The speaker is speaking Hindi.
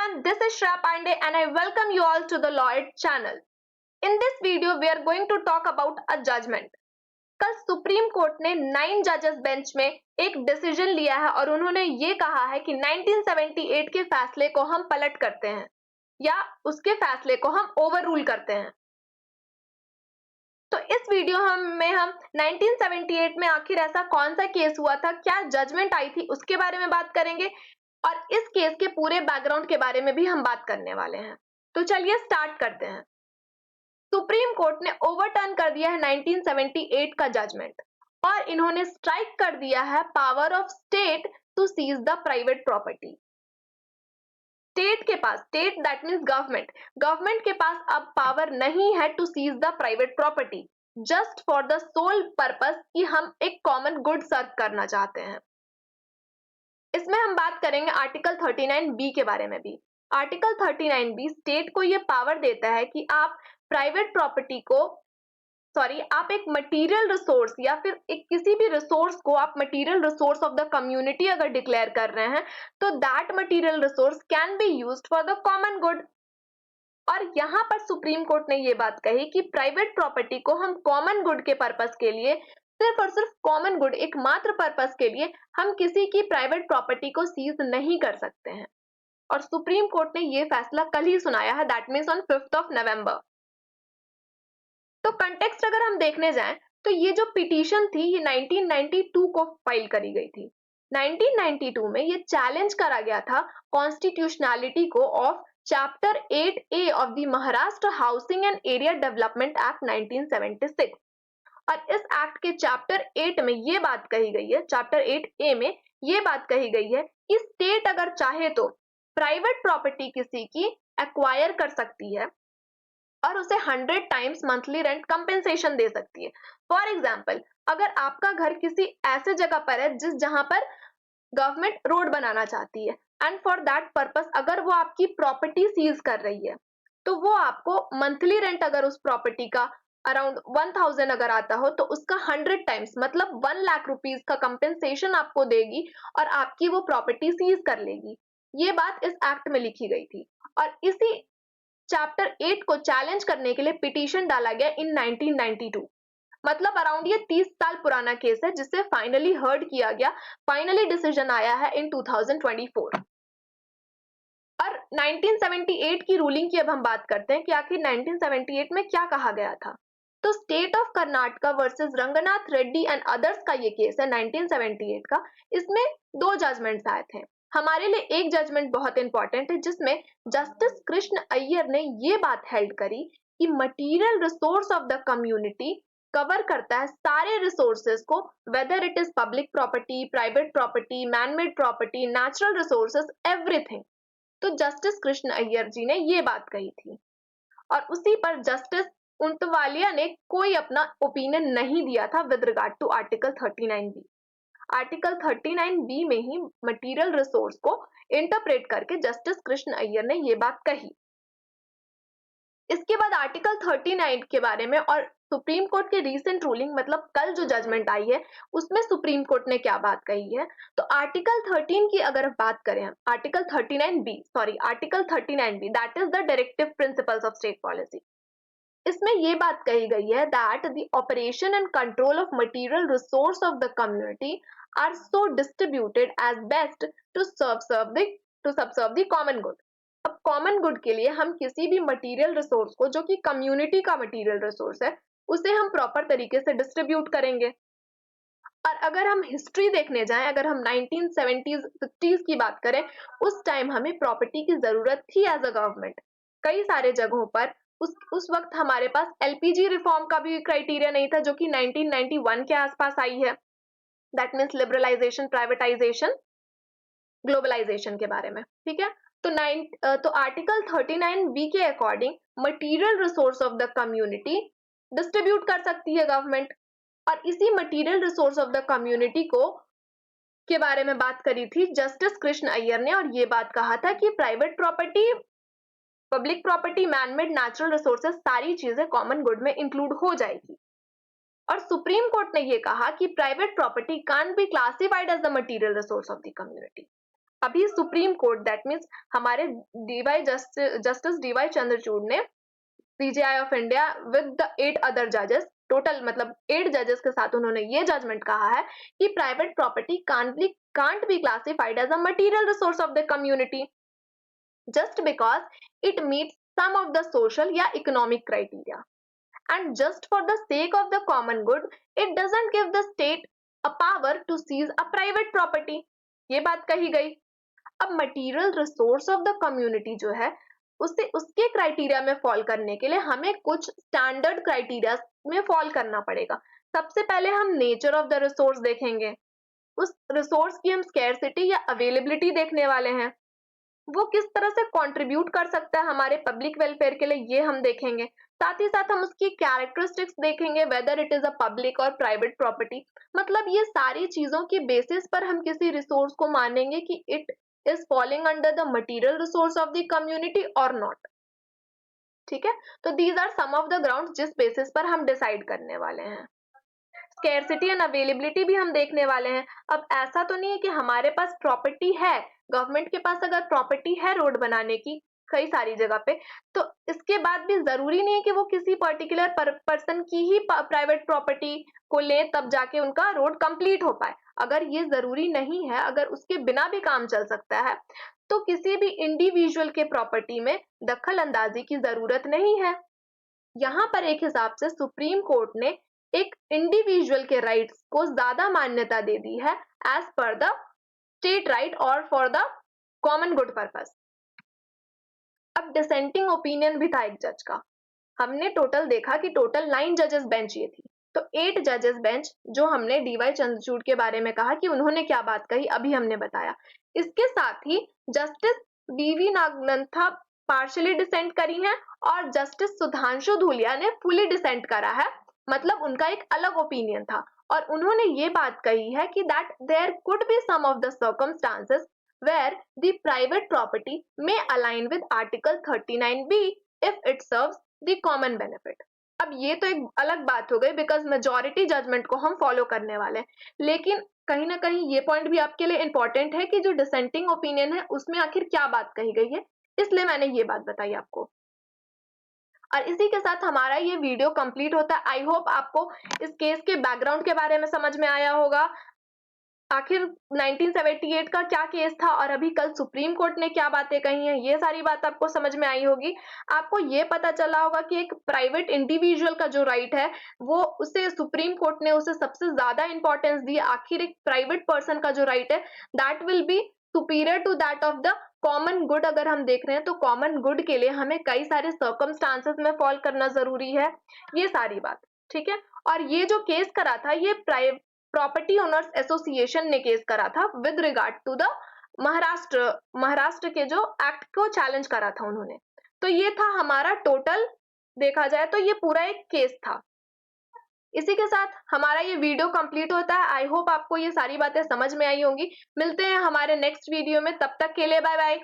everyone, this is Shreya Pandey and I welcome you all to the Lloyd channel. In this video, we are going to talk about a judgment. कल सुप्रीम कोर्ट ने 9 जजेस बेंच में एक डिसीजन लिया है और उन्होंने ये कहा है कि 1978 के फैसले को हम पलट करते हैं या उसके फैसले को हम ओवर रूल करते हैं। तो इस वीडियो में हम 1978 में आखिर ऐसा कौन सा केस हुआ था, क्या जजमेंट आई थी, उसके बारे में बात करेंगे और इस केस के पूरे बैकग्राउंड के बारे में भी हम बात करने वाले हैं। तो चलिए स्टार्ट करते हैं। सुप्रीम कोर्ट ने ओवरटर्न कर दिया है 1978 का जजमेंट और इन्होंने स्ट्राइक कर दिया है power of state to seize the private property. State के पास, स्टेट दैट मीन्स गवर्नमेंट के पास अब पावर नहीं है to seize the private property just for the sole purpose कि हम एक कॉमन गुड सर्व करना चाहते हैं। इसमें हम बात करेंगे आर्टिकल 39B के बारे में भी। आर्टिकल 39B स्टेट को यह पावर देता है कि आप प्राइवेट प्रॉपर्टी को आप एक मटेरियल रिसोर्स या फिर एक किसी भी रिसोर्स को आप material resource of the community अगर डिक्लेयर कर रहे हैं तो that material resource can be used for the common good. और यहाँ पर सुप्रीम कोर्ट ने ये बात कही कि प्राइवेट प्रॉपर्टी को हम कॉमन गुड के पर्पस के लिए, सिर्फ और सिर्फ कॉमन गुड एकमात्र पर्पस के लिए हम किसी की प्राइवेट प्रॉपर्टी को सीज नहीं कर सकते हैं। और सुप्रीम कोर्ट ने ये फैसला कल ही सुनाया है, that means on 5th of November। तो कंटेक्स्ट अगर हम देखने जाएं तो ये जो पिटीशन थी ये 1992 को फाइल करी गई थी। 1992 में ये चैलेंज करा गया था कॉन्स्टिट्यूशनैलिटी को of chapter 8A of the Maharashtra housing and area development act 1976। और इस एक्ट के चैप्टर 8 में ये बात कही गई है, चैप्टर 8A में ये बात कही गई है कि स्टेट अगर चाहे तो प्राइवेट प्रॉपर्टी किसी की एक्वायर कर सकती है और उसे 100 टाइम्स मंथली रेंट कंपेंसेशन दे सकती है। फॉर एग्जाम्पल, अगर आपका घर किसी ऐसे जगह पर है जहां पर गवर्नमेंट रोड बनाना चाहती है एंड फॉर दैट पर्पस अगर वो आपकी प्रॉपर्टी सीज कर रही है तो वो आपको मंथली रेंट अगर उस प्रॉपर्टी का अराउंड 1000 अगर आता हो तो उसका 100 टाइम्स मतलब 1 लाख रुपीज का कंपेंसेशन आपको देगी और आपकी वो प्रॉपर्टी सीज कर लेगी। ये बात इस एक्ट में लिखी गई थी और इसी चैप्टर 8 को चैलेंज करने के लिए पिटीशन डाला गया इन 1992। मतलब अराउंड ये 30 साल पुराना केस है जिसे फाइनली हर्ड किया गया, फाइनली डिसीजन आया है इन 2024। और 1978 की रूलिंग की अब हम बात करते हैं कि आखिर 1978 में क्या कहा गया था। तो state of Karnataka versus Ranganath Reddy and others का ये केस है 1978 का। इसमें 2 जजमेंट्स आए थे। हमारे लिए एक जजमेंट बहुत इंपॉर्टेंट है जिसमें जस्टिस कृष्ण अय्यर ने ये बात हेल्ड करी कि material resource of the community cover करता है सारे रिसोर्सेज को, whether it is public property, private property, manmade property, natural resources, everything. तो जस्टिस कृष्ण अय्यर जी ने ये बात कही थी और उसी पर जस्टिस उंटवालिया ने कोई अपना ओपिनियन नहीं दिया था with regard to article 39B। Article 39B में ही मटेरियल रिसोर्स को इंटरप्रेट करके जस्टिस कृष्ण अय्यर ने ये बात कही। इसके बाद आर्टिकल 39 के बारे में और सुप्रीम कोर्ट के रीसेंट रूलिंग मतलब कल जो जजमेंट आई है उसमें सुप्रीम कोर्ट ने क्या बात कही है। तो आर्टिकल 13 की अगर बात करें, article 39B that is the directive principles of state policy. इसमें ये बात कही गई है that the operation and control of material resource of the community are so distributed as best to subserve the common good. अब कॉमन गुड के लिए हम किसी भी मटेरियल रिसोर्स को जो कि कम्युनिटी का मटेरियल रिसोर्स है उसे हम प्रॉपर तरीके से डिस्ट्रीब्यूट करेंगे। और अगर हम हिस्ट्री देखने जाएं, अगर हम 1970s 60s की बात करें, उस टाइम हमें प्रॉपर्टी की जरूरत थी एज अ गवर्नमेंट। कई सारे जगहों पर उस वक्त हमारे पास LPG रिफॉर्म का भी क्राइटेरिया नहीं था जो कि 1991 के आसपास आई है, that means liberalisation, privatisation, globalisation के बारे में। ठीक है, तो आर्टिकल 39B के according material resource of the community distribute कर सकती है गवर्नमेंट और इसी material resource of the community को के बारे में बात करी थी जस्टिस कृष्ण अय्यर ने और ये बात कहा था कि private property, public property, manmade, natural resources सारी चीजें कॉमन गुड में इंक्लूड हो जाएगी। और सुप्रीम कोर्ट ने ये कहा कि private property can't be classified as the material resource of the community. अभी सुप्रीम कोर्ट दैट मीन्स हमारे जस्टिस डीवाई चंद्रचूड़ ने CJI of India with the 8 other जजेस, टोटल मतलब 8 जजेस के साथ उन्होंने ये जजमेंट कहा है कि private property can't be classified as a material resource of the community just because it meets some of the social या economic criteria, and just for the sake of the common good it doesn't give the state a power to seize a private property। ये बात कही गई। अब material resource of the community जो है उसे उसके क्राइटेरिया में फॉल करने के लिए हमें कुछ स्टैंडर्ड क्राइटेरिया में फॉल करना पड़ेगा। सबसे पहले हम नेचर ऑफ द रिसोर्स देखेंगे, उस रिसोर्स की हम स्कैरसिटी या अवेलेबिलिटी देखने वाले हैं, वो किस तरह से कंट्रीब्यूट कर सकता है हमारे पब्लिक वेलफेयर के लिए, ये हम देखेंगे। साथ ही साथ हम उसकी कैरेक्टरिस्टिक्स देखेंगे, whether it is a public और प्राइवेट प्रॉपर्टी। मतलब ये सारी चीजों की बेसिस पर हम किसी रिसोर्स को मानेंगे कि it is falling under the material resource of the community or not। ठीक है, तो these are some of the grounds जिस बेसिस पर हम डिसाइड करने वाले हैं। स्कैरसिटी एंड अवेलेबिलिटी भी हम देखने वाले हैं। अब ऐसा तो नहीं है कि हमारे पास प्रॉपर्टी है, गवर्नमेंट के पास अगर प्रॉपर्टी है रोड बनाने की कई सारी जगह पे, तो इसके बाद भी जरूरी नहीं है कि वो किसी पर्टिकुलर पर्सन की ही प्राइवेट प्रॉपर्टी को ले तब जाके उनका रोड कंप्लीट हो पाए। अगर ये जरूरी नहीं है, अगर उसके बिना भी काम चल सकता है, तो किसी भी इंडिविजुअल के प्रॉपर्टी में दखल अंदाजी की जरूरत नहीं है। यहाँ पर एक हिसाब से सुप्रीम कोर्ट ने एक इंडिविजुअल के राइट्स को ज्यादा मान्यता दे दी है as per the state right or for the common good purpose. अब डिसेंटिंग ओपिनियन भी था एक जज का। हमने टोटल देखा कि टोटल 9 जजेस बेंच ये थी, तो 8 जजेस बेंच जो हमने डीवाई चंद्रचूड़ के बारे में कहा कि उन्होंने क्या बात कही अभी हमने बताया। इसके साथ ही जस्टिस डीवी नागनंथा पार्शियली डिसेंट करी हैं और जस्टिस सुधांशु धूलिया ने फुली डिसेंट करा है, मतलब उनका एक अलग ओपिनियन था और उन्होंने ये बात कही है कि that there could be some of the circumstances where the private property may align with Article 39B if it serves the common benefit। अब ये तो एक अलग बात हो गई बिकॉज मेजॉरिटी जजमेंट को हम फॉलो करने वाले हैं, लेकिन कहीं ना कहीं ये पॉइंट भी आपके लिए इंपॉर्टेंट है कि जो डिसेंटिंग ओपिनियन है उसमें आखिर क्या बात कही गई है, इसलिए मैंने ये बात बताई आपको। और इसी के साथ हमारा ये वीडियो कंप्लीट होता है। आई होप आपको इस केस के बैकग्राउंड के बारे में समझ में आया होगा, आखिर 1978 का क्या केस था और अभी कल सुप्रीम कोर्ट ने क्या बातें कही हैं, ये सारी बात आपको समझ में आई होगी। आपको ये पता चला होगा कि एक प्राइवेट इंडिविजुअल का जो राइट है वो उसे सुप्रीम कोर्ट ने उसे सबसे ज्यादा इंपॉर्टेंस दी। आखिर एक प्राइवेट पर्सन का जो राइट है that will be superior to that of the common good. अगर हम देख रहे हैं तो कॉमन गुड के लिए हमें कई सारे सर्कमस्टांसेस में फॉल करना जरूरी है, ये सारी बात। ठीक है, और ये जो केस करा था ये प्रॉपर्टी ओनर्स एसोसिएशन ने केस करा था with regard to the Maharashtra के जो एक्ट को चैलेंज करा था उन्होंने। तो ये था हमारा टोटल, देखा जाए तो ये पूरा एक केस था। इसी के साथ हमारा ये वीडियो कंप्लीट होता है। आई होप आपको ये सारी बातें समझ में आई होंगी। मिलते हैं हमारे नेक्स्ट वीडियो में, तब तक के लिए बाय बाय।